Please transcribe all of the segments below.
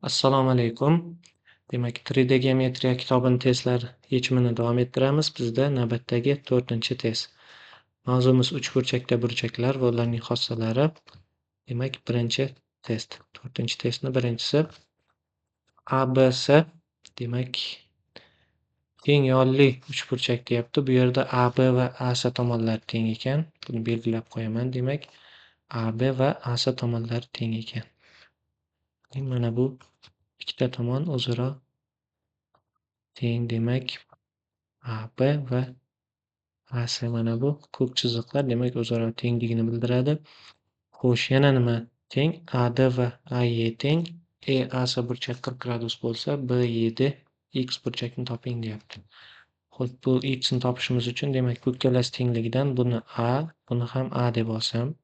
Assalomu alaykum. Demak, 3D geometriya kitobini testlar yechimini davom ettiramiz. Bizda navbatdagi 4-test. Mavzumiz uchburchakda burchaklar va ularning xossalari. Demak, birinchi test. 4-testni birinchisi ABS. Demak, teng yonli uchburchak deyapti. Bu yerda AB va AC tomonlari teng ekan. Buni belgilab qo'yaman. Demak, AB va AC tomonlari teng ekan. Mana bu ikkita tomon o'zaro teng. Demak, AB va AC mana bu ko'k chiziqlar demak o'zaro tengligini bildiradi. Xo'sh, yana nima teng? AD va AE teng. EAC burchak 40 gradus bo'lsa, BED X burchakni toping deyapti. Xo'sh, bu X ni topishimiz uchun demak bu ikkalasi tengligidan buni A, buni ham A deb olsam.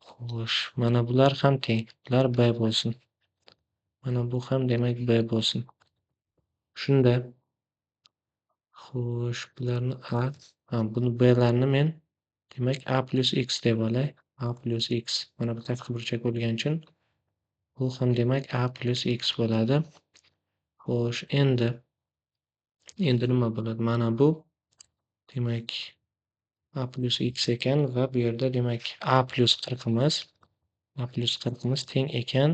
Xo'sh, mana bular ham teng. Bular B bo'lsin. Mana bu ham demak B bo'lsin. Shunda xo'sh, bularni buni B larni men demak A plus X deb olay. A plus X. Mana bu tashqi burchak bo'lgani uchun bu ham demak A plus X bo'ladi. Xo'sh, endi nima bo'ladi? Mana bu demak A plus X ekan va bu yerda demak A plus 40 imiz teng ekan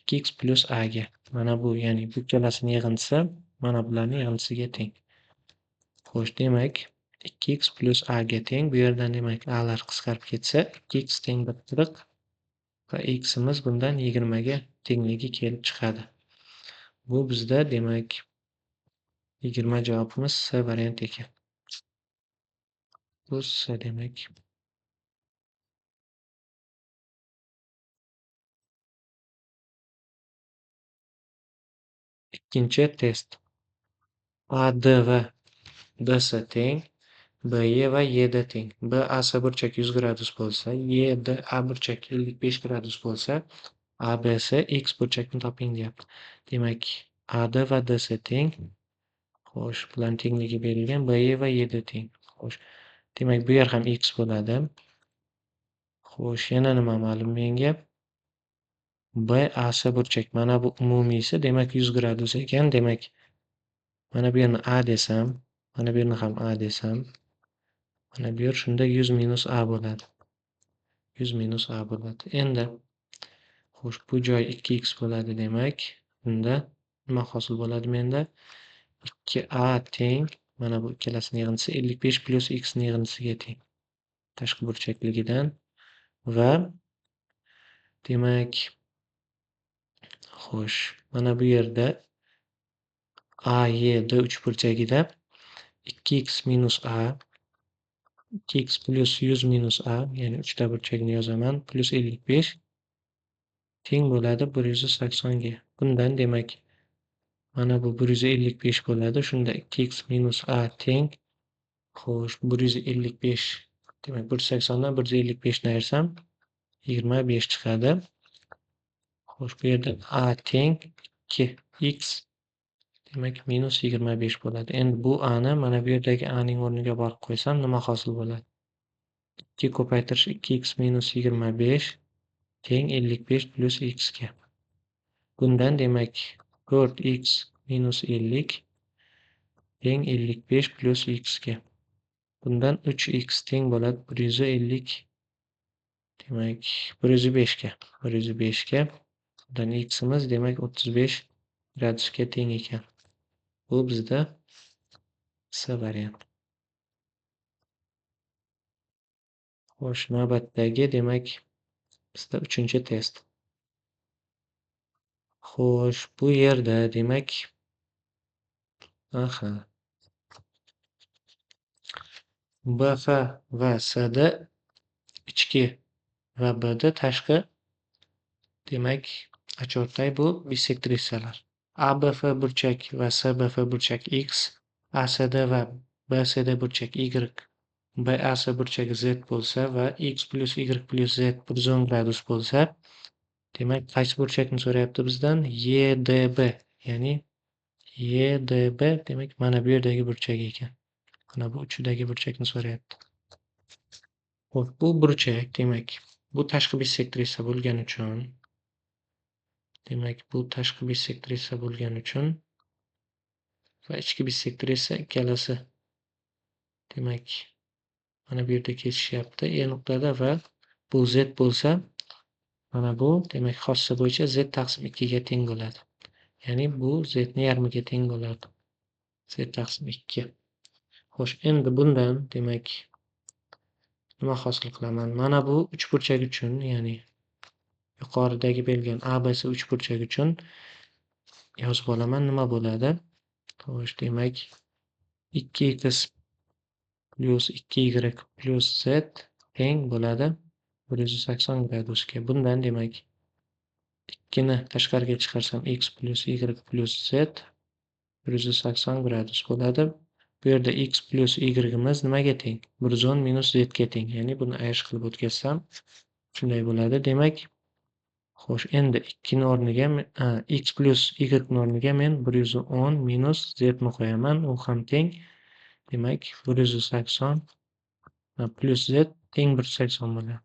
2x plus A ga. Mana bu ya'ni bu ikkalasining yig'indisi mana bularning yig'indisiga teng. Xo'sh, demak 2x plus A ga teng. Bu yerdan demak A lar qisqarib ketsa 2x teng 40 va x imiz bundan 20 ga tengligi kelib chiqadi. Bu bizda demak 20 javobimiz C variant ekan. Bu C demak. Ikkinchi test. AD va BC teng. BE va ED teng. BAC burchak 100 gradus bo'lsa, EDA burchak 55 gradus bo'lsa, ABC X burchakni toping deyapti. Demak, AD va DC teng. Xo'sh, bularning tengligi berilgan. BE va ED teng. Xo'sh, demak bu yer ham X bo'ladi. Xo'sh, yana nima ma'lum menga? BAC burchak. Mana bu umumiysi, demak 100 gradus ekan. Demak, mana bu yerni A desam, mana bu yerni ham A desam, mana bu yer shunda 100 minus A bo'ladi. 100 minus A bo'ladi. Endi xo'sh, bu joy 2x bo'ladi demak. Bunda nima hosil bo'ladi menda? 2a teng, mana bu ikkalasining yig'indisi 55 plus x ning yig'indisiga teng. Tashqi burchakligidan va demak xo'sh, mana bu yerda AED uchburchagida 2x minus A 2x plus 100 minus A, ya'ni uchta burchakni yozaman, plus 55 teng bo'ladi 180 ga. Bundan demak mana bu 155 bo'ladi. Shunda 2x minus A teng. Xo'sh, 155 demak 180 dan 155 ni ayirsam 25 chiqadi. Xo'sh, bu yerda A teng 2x demak minus 25 bo'ladi. Endi bu A ni mana bu yerdagi A ning o'rniga borib qo'ysam nima hosil bo'ladi? 2 ko'paytirish 2x minus 25 teng 55 plus x ga. Bundan demak 4x minus 50 teng 55 plus x ga. Bundan 3x teng bo'ladi 150 demak 105 ga. 105 ga. Bundan x imiz demak 35 gradusga teng ekan. Bu bizda C variant. Xo'sh, navbatdagi demak bizda 3-test. Xo'sh, bu yerda demak BF va CD ichki va BD tashqi demak achortay bu bisektrisalar. ABF burchak va CBF burchak X, ACD va BCD burchak Y, BAC burchak Z bo'lsa va X plus Y plus Z 110 gradus bo'lsa, demak qaysi burchakni so'rayapti bizdan? EDB, ya'ni EDB demak mana bu yerdagi burchak ekan. Mana bu uchidagi burchakni so'rayapti. Bu burchak demak bu tashqi bisektrisa bo'lgani uchun Demak, bu tashqi bissektrisa bo'lgani uchun va ichki bissektrisa ikkalasi demak mana bu yerda kesishyapti E nuqtada va bu Z bo'lsa, mana bu demak xossa bo'yicha Z taqsim 2 ga teng bo'ladi. Ya'ni bu Z ni yarmiga teng bo'ladi. Z taqsim 2. Xo'sh, endi bundan demak nima hosil qilaman? Mana bu uchburchak uchun, ya'ni yuqoridagi berilgan ABC uchburchak uchun yozib olaman. Nima bo'ladi? Xo'sh, demak 2x plus 2y plus z teng bo'ladi 180 gradusga. Bundan demak 2 ni tashqariga chiqarsam x plus y plus z 180 gradus bo'ladi. Bu yerda x plus y imiz nimaga teng? 110 minus z ga teng. Ya'ni buni ayirish qilib o'tkazsam shunday bo'ladi. Demak, xo'sh, endi 2 ni o'rniga x plus y ni o'rniga men 110 minus z ni qo'yaman. U ham teng. Demak, 180 plus z teng 180 bo'ladi.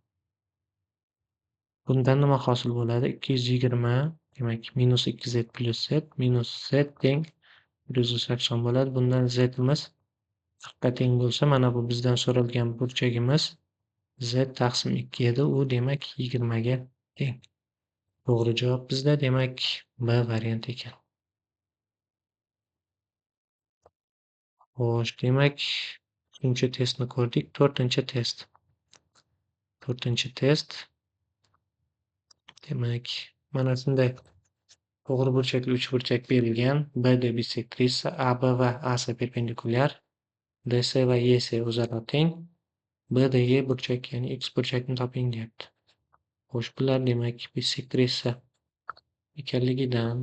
Bundan nima hosil bo'ladi? 220 demak minus 2z plus z minus z teng 180 bo'ladi. Bundan z imiz 40 ga teng bo'lsa, mana bu bizdan so'ralgan burchagimiz z taqsim 2 edi. U demak 20 ga teng. To'g'ri javob bizda demak B variant ekan. Xo'sh, demak 3-testni ko'rdik. 4-test. 4-test. Demak, mana shunday to'g'ri burchakli uchburchak berilgan. BD bissektrisa, AB va AC perpendikulyar, DC va EC o'zaro teng. BDG burchak, ya'ni X burchakni toping deyapti. Xo'sh, bular demak bissektrisa ekanligidan,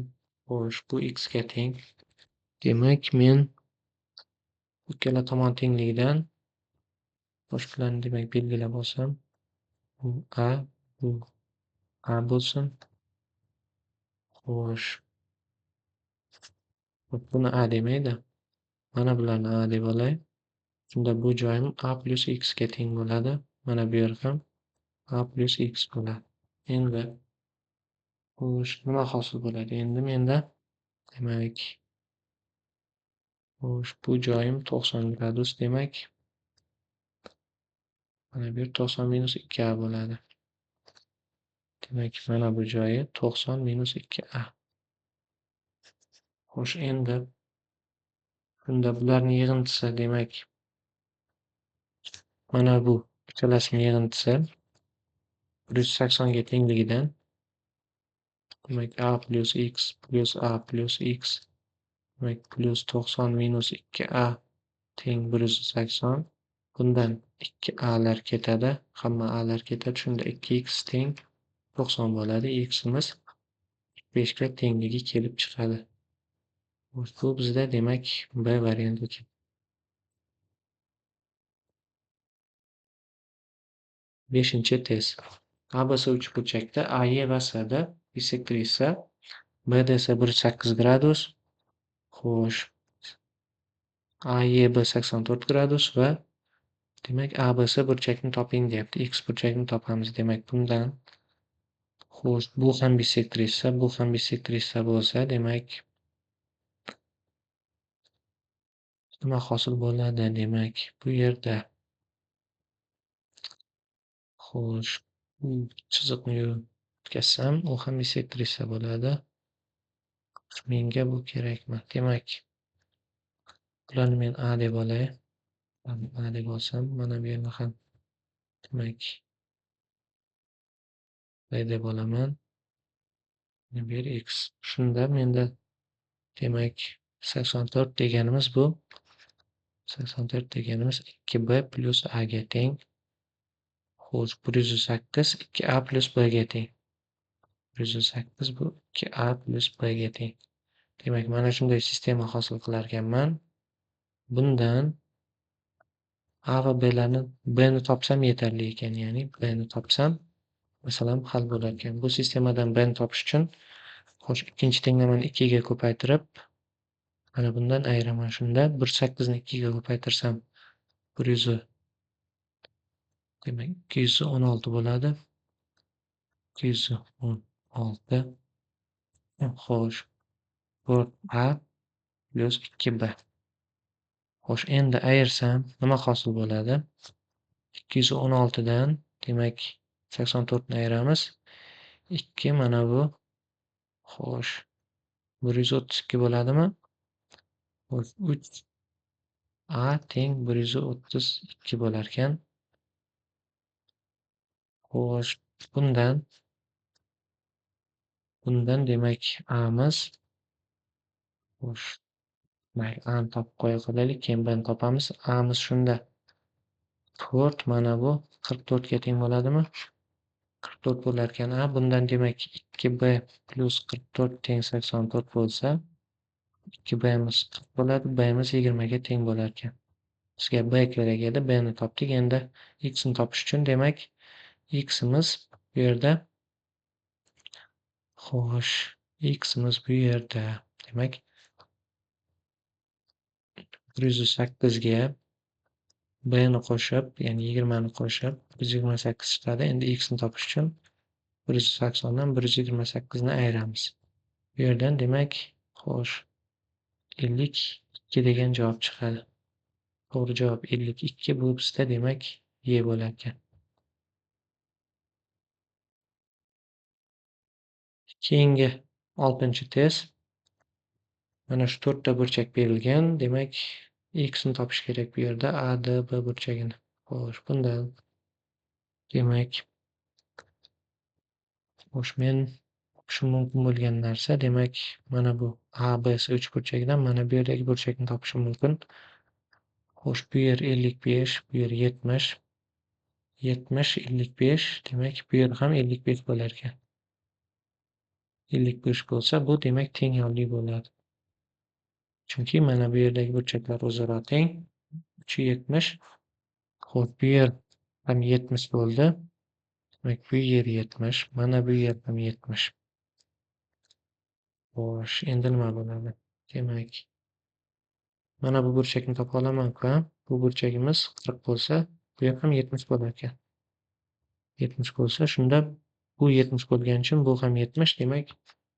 xo'sh, bu X ga teng. Demak, men ikkala tomon tengligidan boshqalarni demak belgilab olsam, bu A bo'lsin. Xo'sh, buni A demaydi. Mana bularni A deb olay. Shunda bu joyim A plus X ga teng bo'ladi. Mana bu yer ham A plus X bo'ladi. Endi xo'sh, nima hosil bo'ladi? Endi menda demak xo'sh, bu joyim 90 gradus demak. Mana bu yer 90 minus 2A bo'ladi. Demak, mana bu joyi 90 minus 2A. Xo'sh, endi bunda bularning yig'intisi demak mana bu ikkalasining yig'intisi 180 ga tengligidan demak A plus X plus A plus X demak plus 90 minus 2A teng 180. Bundan 2A'lar ketadi. Hamma A'lar ketadi. Shunda 2X teng 90 bo'ladi. X'imiz 5 ga tengligi kelib chiqadi. Bu bizda demak B varianti ekan. 5-test. ABC uchburchakda AE va CD bissektrisa, BD esa 180 gradus. Xo'sh, AEB 84 gradus va demak ABC burchakni toping deyapti. X burchakni topamiz. Demak, bundan xo'sh, bu ham bissektrisa, bu ham bissektrisa bo'lsa, demak nima hosil bo'ladi? Demak, bu yerda xo'sh, chiziqni o'tkazsam, u ham bissektrisa bo'ladi. Menga bu kerakmi? Demak, bularni men A deb olay. A deb olsam, mana bu yerni ham demak B deb olaman. Mana bu yer X. Shunda menda demak 84 deganimiz bu 84 deganimiz 2B plus A ga teng. Xo'sh, 108 2A plus B ga teng. 108 bu 2A plus B ga teng. Demak, mana shunday sistema hosil qilar ekanman. Bundan A va B'larni B'ni topsam yetarli ekan, ya'ni B'ni topsam masalan hal bo'lar ekan. Bu sistemadan B'ni topish uchun xo'sh, ikkinchi tenglamani 2 ga ko'paytirib mana bundan ayiraman. Shunda 108 ni 2 ga ko'paytirsam 100 demak 216 bo'ladi. 216 Xo'sh, 4a plus 2b. Xo'sh, endi ayirsam nima hosil bo'ladi? 216 dan demak 84 ni ayiramiz. 2 mana bu. Xo'sh, 132 bo'ladimi? Xo'sh, 3a teng 132 bo'larkan. Xo'sh, bundan demak a'miz. Xo'sh, mayli, a'ni topib qo'ya qolaylik, keyin bni topamiz. A'miz shunda 4 mana bu 44 ga teng bo'ladimi? 44 bo'larkan a. Bundan demak 2b plus 44 teng 84 bo'lsa, 2b'miz 40 bo'ladi, b'miz 20 ga teng bo'larkan. Bizga b kerak edi, b'ni topdik. Endi x ni topish uchun demak x'imiz bu yerda. Xo'sh, x'imiz bu yerda. Demak 108 ga b'ni qo'shib, ya'ni 20 ni qo'shib 128 chiqadi. Endi x ni topish uchun 180 dan 128 ni ayiramiz. Bu yerdan demak, xo'sh, 52 degan javob chiqadi. To'g'ri javob 52. Bu bizda demak y bo'larkan. Keyingi 6-test. Mana shu 4 ta burchak berilgan. Demak, x ni topish kerak bu yerda. A, D, B burchagini. Xo'sh, bundan demak, xo'sh, men topishim mumkin bo'lgan narsa, demak, mana bu A, B, C 3 burchagidan mana bu yerdagi burchakni topishim mumkin. Xo'sh, bu yer 55, bu yer 70. 70, 55. Demak, bu yer ham 55 bo'lar ekan. 55 bo'lsa, bu demak tengyorli bo'ladi. Chunki mana bu yerdagi burchaklar o'zaro teng. 3 70. Xo'p, bu yer ham 70 bo'ldi. Demak, bu yer 70, mana bu yer ham 70. Xo'sh, endi nima bo'ladi? Demak, mana bu burchakni topa olaman-ku. Bu burchagimiz 40 bo'lsa, bu yer ham 70 bo'lar ekan. 70 bo'lsa, shunda bu 70 bo'lgani uchun bu ham 70, demak,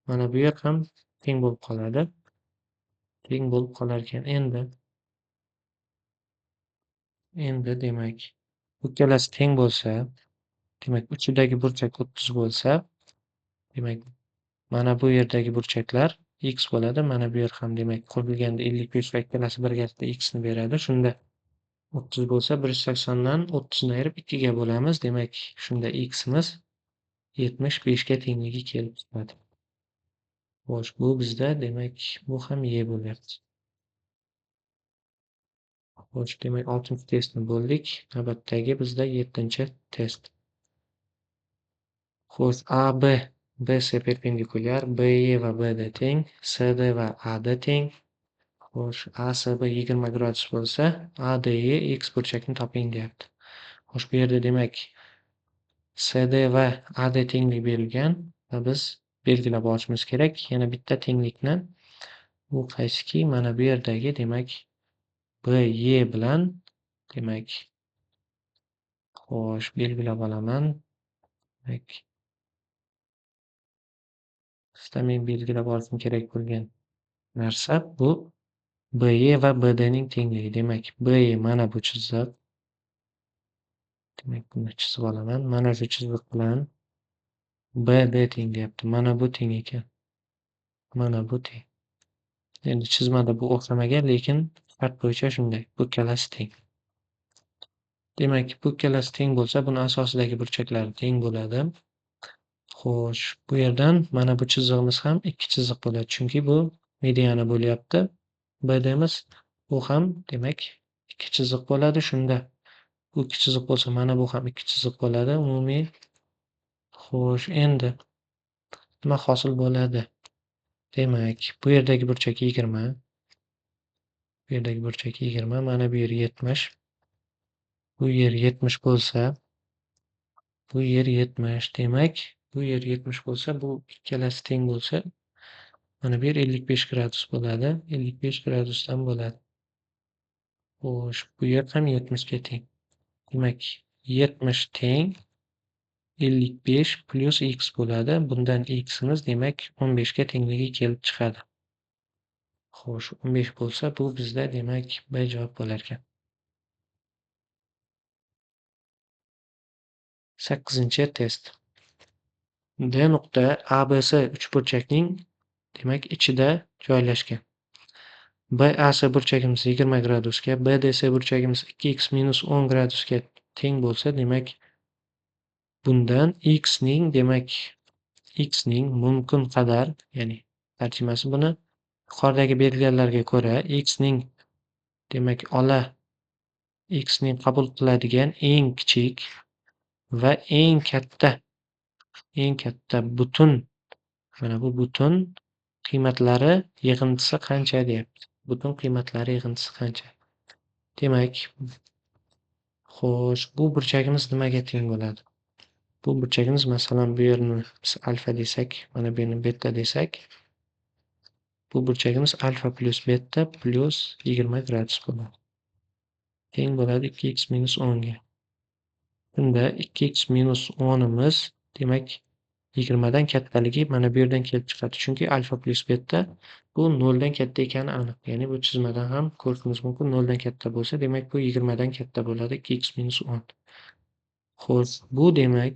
mana bu yer ham teng bo'lib qoladi. Teng bo'lib qolar ekan. Endi demak, bu ikkalasi teng bo'lsa, demak, uchidagi burchak 30 bo'lsa, demak, mana bu yerdagi burchaklar x bo'ladi. Mana bu yer ham demak, qo'shilganda 55 va ikkalasi birgalikda x ni beradi. Shunda 30 bo'lsa, 180 dan 30 ni ayirib 2 ga bo'lamiz. Demak, shunda x'imiz 75 ga tengligi kelib chiqadi. Xo'sh, bu bizda demak, bu ham y bo'lyapti. Xo'sh, demak, 6-testni bo'ldik. Navbatdagi bizda 7-test. Xo'sh, AB, BC perpendikulyar, BE va BD teng, CD va AD teng. Xo'sh, ASB 20 gradus bo'lsa, ADE x burchakni toping deyapti. Xo'sh, bu yerda demak CD va AD tenglik berilgan va biz belgilab olishimiz kerak. Yana bitta tenglikni. Bu qaysiki? Mana bu yerdagi demak BE bilan demak, xo'sh, belgilab olaman. Demak, sizda men belgilab olishim kerak bo'lgan narsa bu BE va BDning tengligi. Demak, BE mana bu chiziq. Demak, buni chizib olaman. Mana shu chiziq bilan BD teng deyapti. Mana bu teng ekan. Mana bu teng. Endi chizmada bu o'xshamagan, lekin shart bo'yicha shunday. Bu ikkalasi teng. Demak, bu ikkalasi teng bo'lsa, buni asosidagi burchaklar teng bo'ladi. Xo'sh, bu yerdan mana bu chizig'imiz ham ikki chiziq bo'ladi, chunki bu mediana bo'lyapti. BDmiz bu ham demak ikki chiziq bo'ladi. Shunda bu ikki chiziq bo'lsa, mana bu ham ikki chiziq bo'ladi. Umumiy. Xo'sh, endi nima hosil bo'ladi? Demak, bu yerdagi burchak 20. Bu yerdagi burchak 20, mana bu yer 70. Bu yer 70 bo'lsa, bu yer 70. Demak, bu yer 70 bo'lsa, bu ikkalasi teng bo'lsa, mana bu yer 55 gradus bo'ladi. 55 gradusdan bo'ladi. Xo'sh, bu yer ham 70 ga teng. Demak, 70 teng 55 plus x bo'ladi. Bundan x'imiz demak 15 ga tengligi kelib chiqadi. Xo'sh, 15 bo'lsa, bu bizda demak B javob bo'lar ekan. 8-test. D nuqta ABC uchburchakning demak ichida joylashgan. BAC burchagimiz 20 gradusga, BDC burchagimiz 2x minus 10 gradusga teng bo'lsa, demak bundan x ning mumkin qadar, ya'ni tarjimasi buni yuqoridagi belgilarga ko'ra x ning demak x ning qabul qiladigan eng kichik va eng katta butun, mana bu butun qiymatlari yig'intisi qancha deyapti. Butun qiymatlari yig'intisi qancha? Demak, xo'sh, bu burchagimiz nimaga teng bo'ladi? Bu burchagimiz, masalan, bu yerni biz alfa desak, mana bu yerni beta desak, bu burchagimiz alfa plus beta plus 20 gradus bo'ladi. Teng bo'ladi 2x minus 10 ga. Bunda 2x minus 10 imiz demak 20 dan kattaligi mana bu yerdan kelib chiqadi. Chunki alfa plus beta bu 0 dan katta ekani aniq. Ya'ni bu chizmadan ham ko'rishimiz mumkin, 0 dan katta bo'lsa, demak bu 20 dan katta bo'ladi, 2x minus 10. Xo'sh, bu demak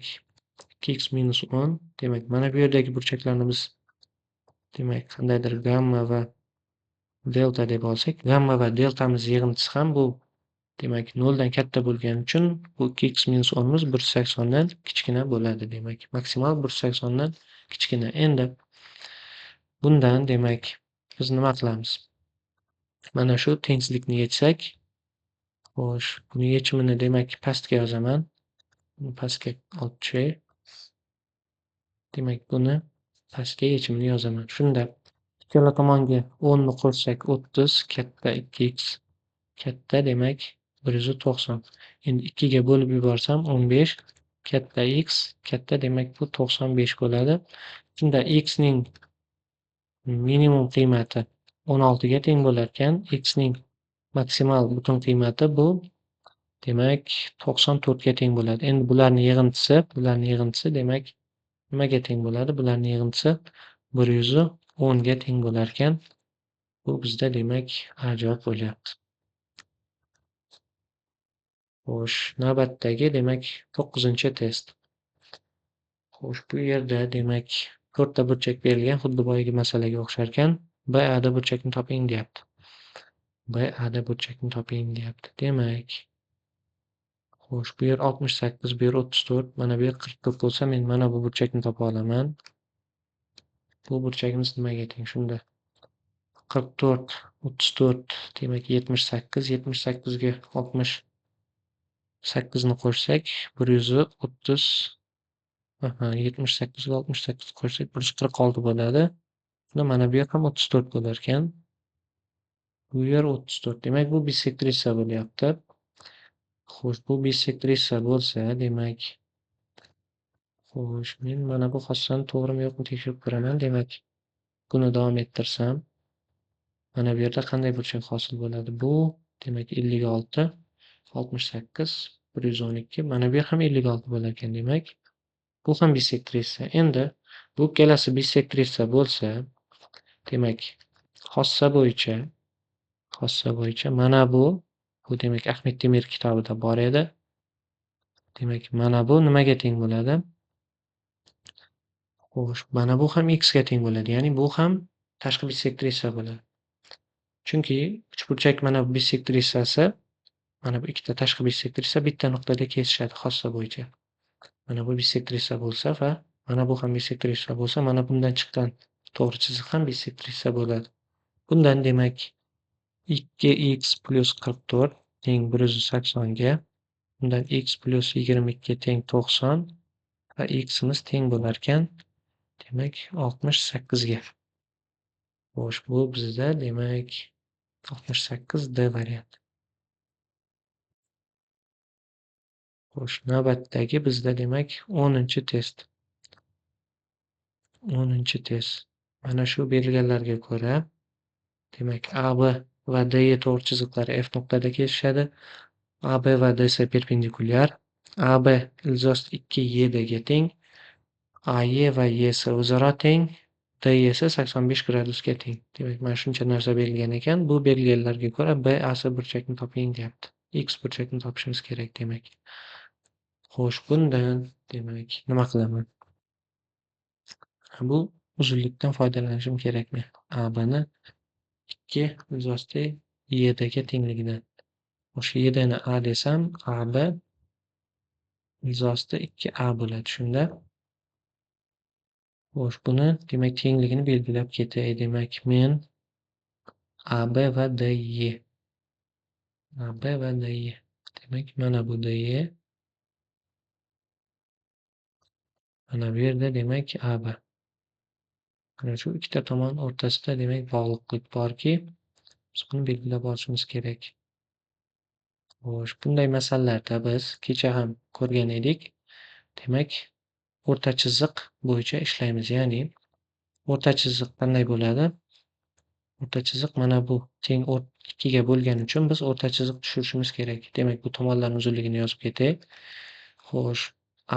2x minus 10, demak mana bu yerdagi burchaklarni biz demak qandaydir gamma va delta deb olsak, gamma va deltamiz yig'intisi ham bu demak 0 dan katta bo'lgani uchun bu 2x minus 10 imiz 180 dan kichkina bo'ladi, demak maksimal 180 dan kichkina. Endi bundan demak biz nima qilamiz? Mana shu tengsizlikni yechsak, xo'sh, buni yechimini demak pastga yozaman. Buni pastga olib tushay. Demak buni pastga yechimini yozaman. Shunda ikkala tomonga 10 ni qo'shsak 30, katta 2x, katta demak 190. Endi 2 ga bo'lib yuborsam 15, katta x, katta demak bu 95 bo'ladi. Shunda x ning minimum qiymati 16 ga teng bo'lar ekan, x ning maksimal butun qiymati bu demak 94 ga teng bo'ladi. Endi bularning yig'intisi demak nimaga teng bo'ladi? Bularning yig'intisi 110 ga teng bo'lar ekan. Bu bizda demak A javob bo'lyapti. Xo'sh, navbatdagi demak 9-test. Xo'sh, bu yerda demak 4 ta burchak berilgan, xuddi boyagi masalaga o'xshar ekan. BAda burchakni toping deyapti. BAda burchakni toping deyapti. Demak, xo'sh, bu yer 68, bu yer 34, mana bu yer 44 bo'lsa, men mana bu burchakni topa olaman. Bu burchagimiz nimaga teng? Shunda 44, 34 demak 78, 78 ga 68 ni qo'shsak 130, 78 ga 68 qo'shsak 146 bo'ladi. Shunda mana bu yer ham 34 bo'lar ekan. Bu yer 34. Demak bu bisektrisa bo'lyapti. Xo'sh, bu bisektrisa bo'lsa, demak xo'sh, men mana bu xossani to'g'rimi yo'qmi tekshirib ko'raman. Demak, buni davom ettirsam, mana bu yerda qanday burchak hosil bo'ladi? Bu demak 56, 68, 112, mana bu yer ham 56 bo'lar ekan. Demak, bu ham bisektrisa. Endi bu ikkalasi bisektrisa bo'lsa, demak xossa bo'yicha mana bu demak Ahmed Temir kitobida bor edi. Demak, mana bu nimaga teng bo'ladi? Xo'sh, mana bu ham x ga teng bo'ladi. Ya'ni bu ham tashqi bisektrisa bo'ladi. Chunki uchburchak mana bu bisektrisasi, mana bu ikkita tashqi bisektrisa bitta nuqtada kesishadi xossa bo'yicha. Mana bu bisektrisa bo'lsa va mana bu ham bisektrisa bo'lsa, mana bundan chiqqan to'g'ri chiziq ham bisektrisa bo'ladi. Bundan demak 2x plus 44 teng 180 ga, bundan x plus 22 teng 90 va x imiz teng bo'lar ekan, demak 68 ga. Xo'sh, bu bizda demak 68 D varianti. Xo'sh, navbatdagi bizda demak 10-test. 10-test. Mana shu belgilarga ko'ra demak AB va DE to'g'ri chiziqlari F nuqtada kesishadi. AB va DC perpendikulyar. AB ilzosti 2Y ga teng. AY va Y'si o'zaro teng. DY'si 85 gradusga teng. Demak, mana shuncha narsa berilgan ekan. Bu belgilarga ko'ra BAC burchakni toping deyapti. X burchakni topishimiz kerak demak. Xo'sh, bundan demak nima qilaman? Bu uzunlikdan foydalanishim kerak men. ABni 2 ilzosti Y'dagi tengligidan. O'sha Y'dani A desam, AB ilzosti 2A bo'ladi shunda. Xo'sh, buni demak tengligini belgilab ketay. Demak, men AB va DY. AB va DY. Demak, mana bu DY. Mana bu yerda demak AB. Mana shu ikkita tomon o'rtasida demak bog'liqlik borki, biz buni belgilab olishimiz kerak. Xo'sh, bunday masalalarda biz kecha ham ko'rgan edik. Demak, o'rta chiziq bo'yicha ishlaymiz. Ya'ni o'rta chiziq qanday bo'ladi? O'rta chiziq mana bu teng 2 ga bo'lgani uchun biz o'rta chiziq tushirishimiz kerak. Demak, bu tomonlarning uzunligini yozib ketay. Xo'sh,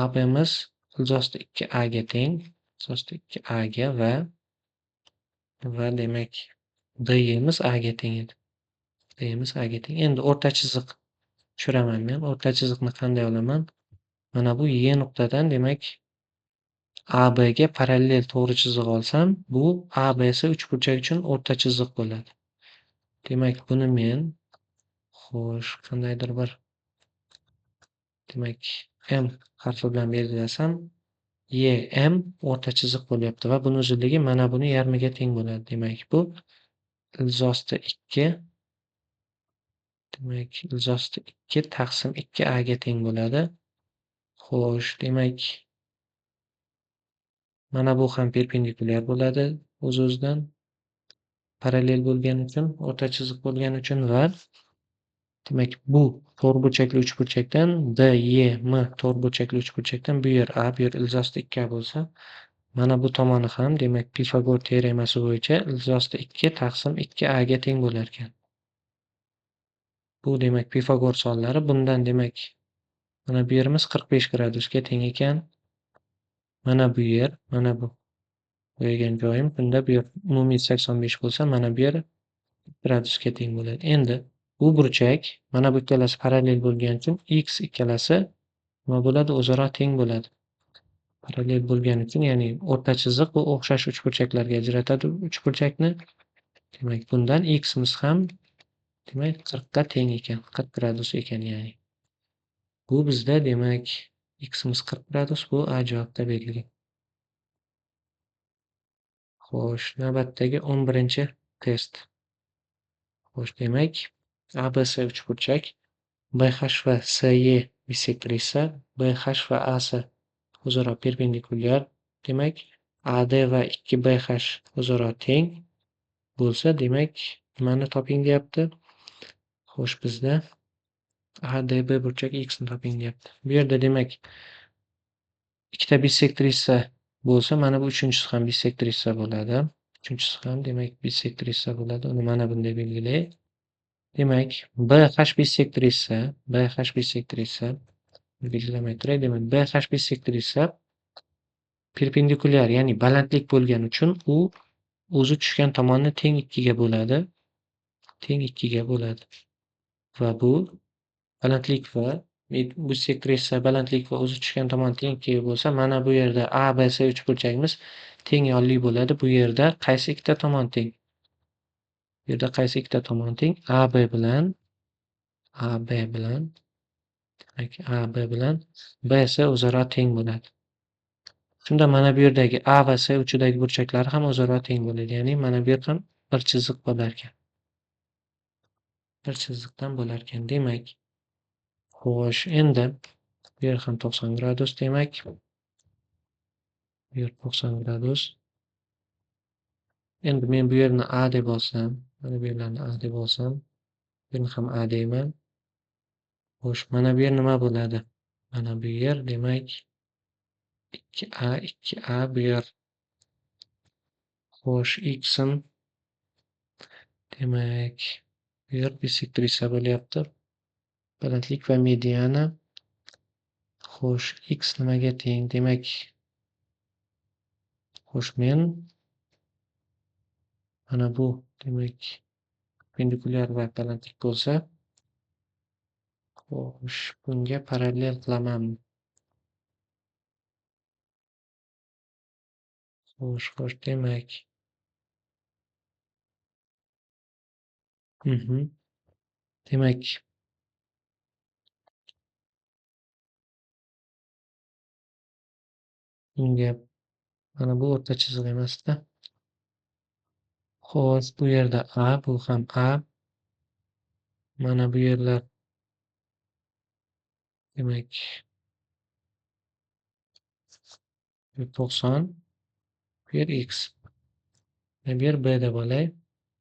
AB'miz ilzosti 2A ga teng. Ilzosti 2A ga va demak DY'miz A ga teng edi. DY'miz A ga teng. Endi o'rta chiziq tushiraman men. O'rta chiziqni qanday olaman? Mana bu Y nuqtadan demak AB ga parallel to'g'ri chiziq olsam, bu ABC uchburchak uchun o'rta chiziq bo'ladi. Demak, buni men xo'sh, qandaydir bir demak M harfi bilan belgilasam, YM o'rta chiziq bo'lyapti va buni uzunligi mana buni yarmiga teng bo'ladi. Demak, bu ilzosti 2 demak, ilzosti 2 taqsim 2A ga teng bo'ladi. Xo'sh, demak mana bu ham perpendikulyar bo'ladi o'z-o'zidan. Parallel bo'lgani uchun, o'rta chiziq bo'lgani uchun va demak bu to'rtburchakli uchburchakdan DYM to'rtburchakli uchburchakdan bu yer A, bu yer ilzosti 2A bo'lsa, mana bu tomoni ham demak Pifagor teoremasi bo'yicha ilzosti 2 taqsim 2A ga teng bo'lar ekan. Bu demak Pifagor sonlari. Bundan demak mana bu yerimiz 45 gradusga teng ekan. Mana bu yer, mana bu qo'ygan joyim. Bunda bu yer umumiy 85 bo'lsa, mana bu yer gradusga teng bo'ladi. Endi bu burchak mana bu ikkalasi parallel bo'lgani uchun x ikkalasi nima bo'ladi? O'zaro teng bo'ladi. Parallel bo'lgani uchun, ya'ni o'rta chiziq bu o'xshash uchburchaklarga ajratadi uchburchakni. Demak, bundan x'imiz ham demak 40 ga teng ekan, 40 gradus ekan ya'ni. Bu bizda demak x'imiz 40 gradus, bu A javobda berilgan. Xo'sh, navbatdagi 11-test. Xo'sh, demak ABC uchburchak BH va SY bisektor esa BH va AC o'zaro perpendikulyar. Demak, AD va 2BH o'zaro teng bo'lsa, demak nimani toping deyapti? Xo'sh, bizda ADB burchak X ni toping deyapti. Bu yerda demak ikkita bisektrisa bo'lsa, mana bu uchinchisi ham bisektrisa bo'ladi. Uchinchisi ham demak bisektrisa bo'ladi. Uni mana bunday belgilay. Demak, BH bisektrisa belgilamay turay. Demak, BH bisektrisa perpendikulyar, ya'ni balandlik bo'lgani uchun u o'zi tushgan tomonni teng 2 ga bo'ladi. Teng 2 ga bo'ladi. Va bu balandlik va bisektrisa balandlik va o'zi tushgan tomon teng 2 ga bo'lsa, mana bu yerda ABC uchburchagimiz teng yonli bo'ladi. Bu yerda qaysi ikkita tomon teng? Bu yerda qaysi ikkita tomon teng? AB bilan demak AB bilan BC o'zaro teng bo'ladi. Shunda mana bu yerdagi A va C uchidagi burchaklari ham o'zaro teng bo'ladi. Ya'ni mana bu yer ham bir chiziq bo'lar ekan. Bir chiziqdan bo'lar ekan. Demak, xo'sh, endi bu yer ham 90 gradus demak. Bu yer 90 gradus. Endi men bu yerni A deb olsam, mana bu yerlarni A deb olsam, bu yerni ham A deyman. Xo'sh, mana bu yer nima bo'ladi? Mana bu yer demak 2A bu yer. Xo'sh, x'im demak bu yer bisektrisa bo'lyapti. Balandlik va mediana Xo'sh, x nimaga teng? Demak, xo'sh, men mana bu demak pendikulyar va balandlik bo'lsa, xo'sh, bunga parallel qilaman. Xo'sh, demak. Demak, bunga mana bu o'rta chiziq emasda. Xo'sh, bu yerda A, bu ham A. Mana bu yerlar demak 90, bu yer x. Bu yer B deb olay.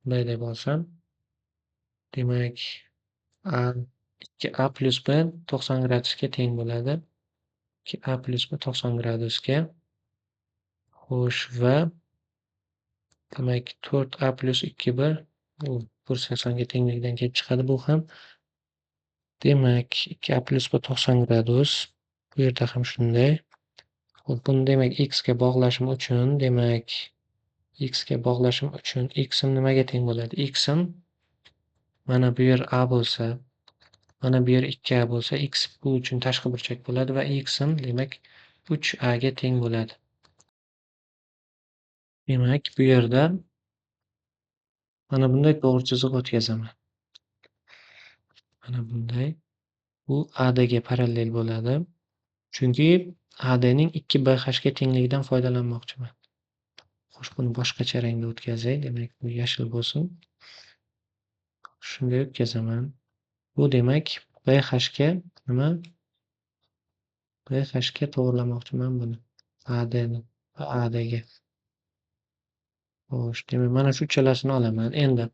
B deb olsam, demak A 2A plus B 90 gradusga teng bo'ladi. 2A plus B 90 gradusga. Xo'sh, va demak 4A plus 2B bu 180 ga tengligidan kelib chiqadi bu ham. Demak 2A plus B 90 gradus. Bu yerda ham shunday. Xo'p, buni demak x ga bog'lashim uchun, demak x'im nimaga teng bo'ladi? X'im mana bu yer A bo'lsa, mana bu yer 2A bo'lsa, x bu uchun tashqi burchak bo'ladi va x'im demak 3A ga teng bo'ladi. Demak, bu yerda mana bunday to'g'ri chiziq o'tkazaman. Mana bunday. Bu ADga parallel bo'ladi. Chunki ADning 2BH ga tengligidan foydalanmoqchiman. Xo'sh, buni boshqacha rangda o'tkazay. Demak, bu yashil bo'lsin. Shunday o'tkazaman. Bu demak BH ga nima? BH ga to'g'irlamoqchiman buni. ADni va ADga. Xo'sh, demak mana shu uchalasini olaman. Endi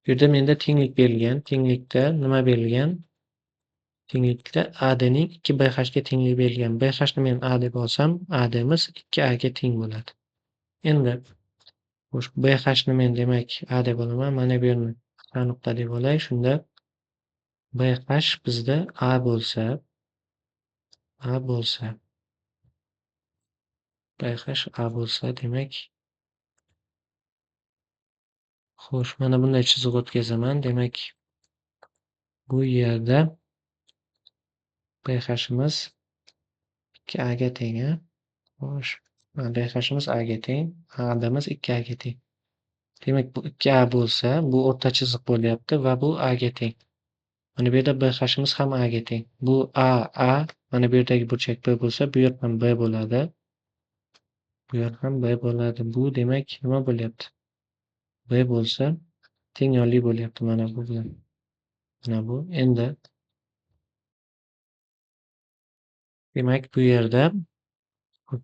bu yerda menda tenglik berilgan. Tenglikda nima berilgan? Tenglikda ADning 2BH ga tengligi berilgan. BH ni men A deb olsam, ADmiz 2A ga teng bo'ladi. Endi xo'sh, BH ni men demak A deb olaman. Mana bu yerni A nuqta deb olay. Shunda BH bizda A bo'lsa, BH A bo'lsa, demak xo'sh, mana bunday chiziq o'tkazaman. Demak, bu yerda BH'imiz 2A ga teng. Xo'sh, BH'imiz A ga teng, AD'miz 2A ga teng. Demak, bu 2A bo'lsa, bu o'rta chiziq bo'lyapti va bu A ga teng. Mana bu yerda BH'imiz ham A ga teng. Bu A, mana bu yerdagi burchak B bo'lsa, bu yer ham B bo'ladi. Bu yer ham B bo'ladi. Bu demak nima bo'lyapti? B bo'lsa, teng yonli bo'lyapti mana bu bilan. Mana bu. Endi demak, bu yerda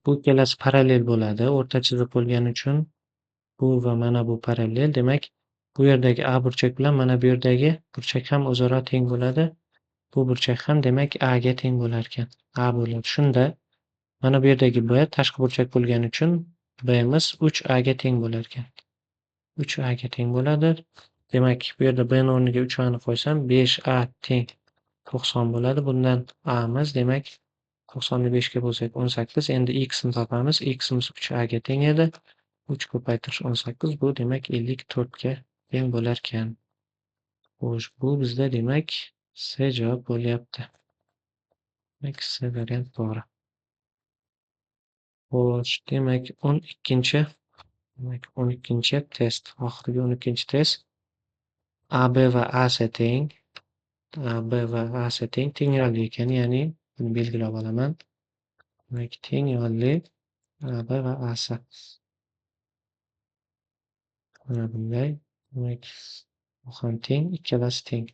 bu ikkalasi parallel bo'ladi. O'rta chiziq bo'lgani uchun bu va mana bu parallel. Demak, bu yerdagi A burchak bilan mana bu yerdagi burchak ham o'zaro teng bo'ladi. Bu burchak ham demak A ga teng bo'lar ekan. A bo'ladi. Shunda mana bu yerdagi B tashqi burchak bo'lgani uchun B'miz 3A ga teng bo'lar ekan. 3A ga teng bo'ladi. Demak, bu yerda B ni o'rniga 3A ni qo'ysam, 5A teng 90 bo'ladi. Bundan A'miz demak 90 ni 5 ga bo'lsak 18. Endi x ni topamiz. X'imiz 3A ga teng edi. 3 ko'paytirish 18. Bu demak 54 ga teng bo'lar ekan. Xo'sh, bu bizda demak C javob bo'lyapti. Demak, C variant to'g'ri. Xo'sh, demak 12-chi test, oxirgi 12-chi test. AB va AC teng. AB va AC teng yonli ekan, ya'ni buni belgilab olaman. Demak, teng yonli AB va AC. Mana bunday. Demak, bu ham teng, ikkalasi teng.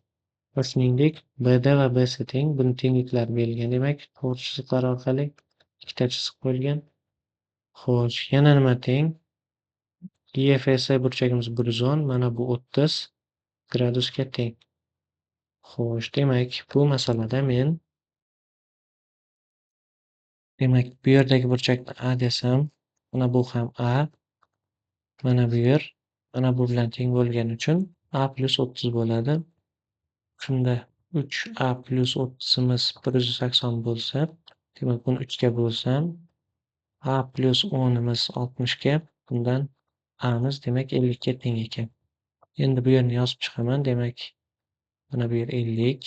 Va shuningdek, BD va BC teng. Buni tengliklari berilgan. Demak, to'g'ri chiziqlar orqali ikkita chiziq qo'yilgan. Xo'sh, yana nima teng? IFS burchagimiz 110, mana bu 30 gradusga teng. Xo'sh, demak, bu masalada men demak, bu yerdagi burchakni A desam, mana bu ham A, mana bu yer mana bu bilan teng bo'lgani uchun A plus 30 bo'ladi. Shunda 3a plus 30'imiz 180 bo'lsa, demak buni 3 ga bo'lsam, a plus 10'imiz 60 ga, bundan a'miz demak 50 ga teng ekan. Endi bu yerni yozib chiqaman. Demak, mana bu yer 50,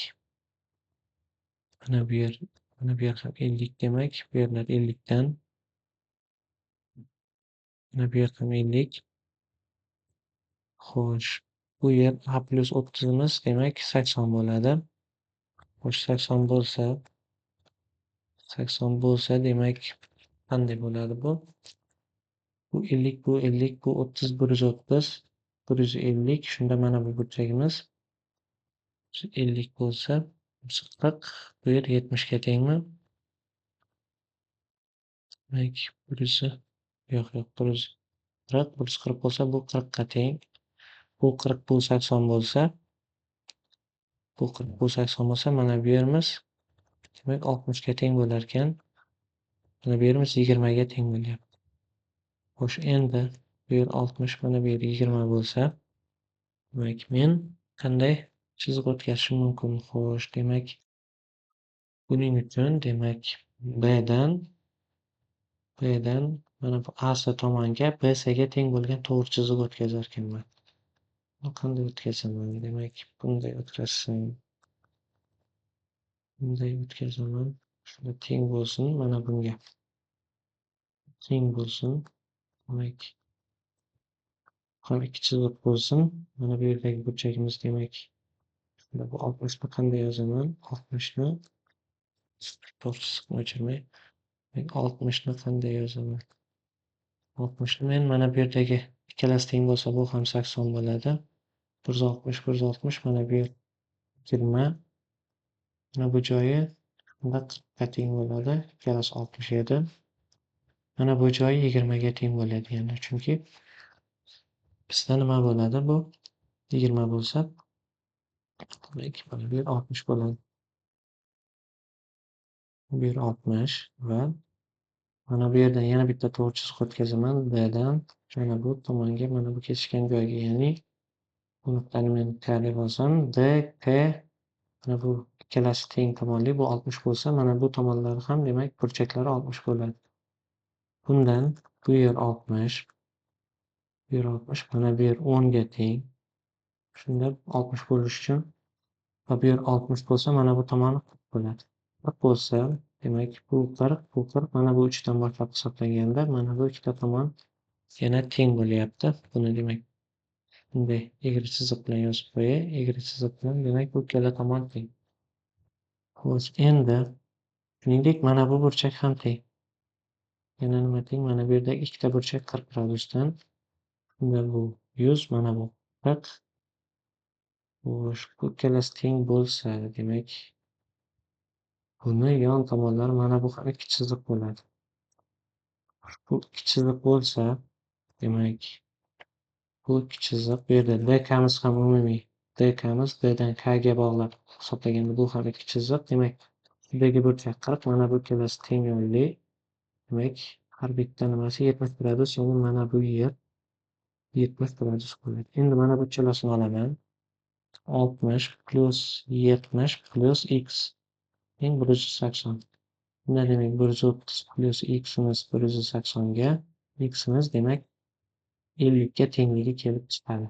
mana bu yer ham 50 demak, bu yerlar 50 dan, mana bu yer ham 50. Xo'sh, bu yer a plus 30'imiz demak 80 bo'ladi. Xo'sh, 80 bo'lsa demak qanday bo'ladi bu? Bu 50, bu 50, bu 30, 130, 150. Shunda mana bu burchagimiz 50 bo'lsa, 40, bu yer 70 ga tengmi? Demak, 100, yo'q, 140, 140 bo'lsa, bu 40 ga teng. Bu 40, bu 80 bo'lsa, bu 40, bu 80 bo'lsa, mana bu yerimiz demak 60 ga teng bo'lar ekan. Mana bu yerimiz 20 ga teng bo'lyapti. Xo'sh, endi bu yer 60, mana bu yer 20 bo'lsa, demak men qanday chiziq o'tkazishim mumkin? Xo'sh, demak buning uchun demak Bdan mana bu AC tomonga BCga teng bo'lgan to'g'ri chiziq o'tkazar ekanman. Buni qanday o'tkazaman? Demak, bunday o'tkazsam, bunday o'tkazaman. Shunda teng bo'lsin, mana bunga teng bo'lsin. Demak, ham ikki chiziq bo'lsin. Mana bu yerdagi burchagimiz demak, shunda bu 60 ni qanday yozaman? 60 ni to'g'ri chiziqni o'chirmay, 60 ni qanday yozaman? 60 ni men mana bu yerdagi ikkalasi teng bo'lsa, bu ham 80 bo'ladi. 160, 160, mana bu yer 20. Mana bu joyi shunda 40 ga teng bo'ladi. Ikkalasi 60 edi. Mana bu joyi 20 ga teng bo'ladi yana. Chunki bizda nima bo'ladi bu? 20 bo'lsa, demak mana bu yer 60 bo'ladi. Bu yer 60 va mana bu yerdan yana bitta to'g'ri chiziq o'tkazaman. Bdan mana bu tomonga, mana bu kesishgan joyga, ya'ni bu nuqtani men K deb olsam, DK, mana bu ikkalasi teng tomonli, bu 60 bo'lsa, mana bu tomonlari ham demak burchaklari 60 bo'ladi. Bundan bu yer 60, bu yer 60, mana bu yer 10 ga teng. Shunda 60 bo'lish uchun va bu yer 60 bo'lsa, mana bu tomoni 40 bo'ladi. 40 bo'lsa, demak bu 40, bu 40, mana bu 3 dan boshlab hisoblanganda, mana bu ikkita tomon yana teng bo'lyapti. Buni demak bunday egri chiziq bilan yozib qo'yay. Egri chiziq bilan demak bu ikkala tomon teng. Xo'sh, endi shuningdek mana bu burchak ham teng. Yana nima teng? Mana bu yerdagi ikkita burchak 40 gradusdan. Shunda bu 100, mana bu 40. Xo'sh, bu ikkalasi teng bo'lsa, demak buni yon tomonlari mana bu ham ikki chiziq bo'ladi. Bu ikki chiziq bo'lsa, demak bu ikki chiziq, bu yerda DK'miz ham umumiy DK'miz Bdan K'ga bog'lab hisoblaganda bu ham ikki chiziq. Demak, buradagi burchak 40, mana bu ikkalasi teng yo'lli. Demak, har bitta nimasi 70 gradus, ya'ni mana bu yer 70 gradus bo'ladi. Endi mana bu ikkalasini olaman. 60 plus 70 plus x teng 180. Bunda demak 130 plus x'imiz 180 ga, x'imiz demak 50 ga tengligi kelib chiqadi.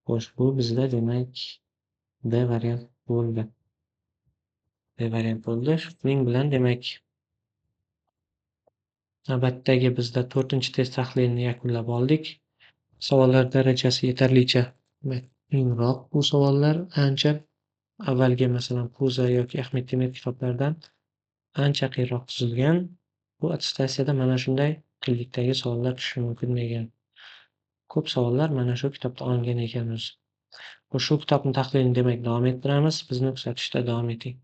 Xo'sh, bu bizda demak B variant bo'ldi. Shuning bilan demak navbatdagi bizda 4-test tahlilini yakunlab oldik. Savollar darajasi yetarlicha qiyinroq. Bu savollar ancha avvalgi masalan Puza yoki Ahmed Temir kitoblardan ancha qiyinroq tuzilgan. Bu attestatsiyada mana shunday qiyinlikdagi savollar tushishi mumkin degan. Ko'p savollar mana shu kitobdan olingan ekan o'zi. Shu kitobni tahlilini demak davom ettiramiz. Bizni kuzatishda davom eting.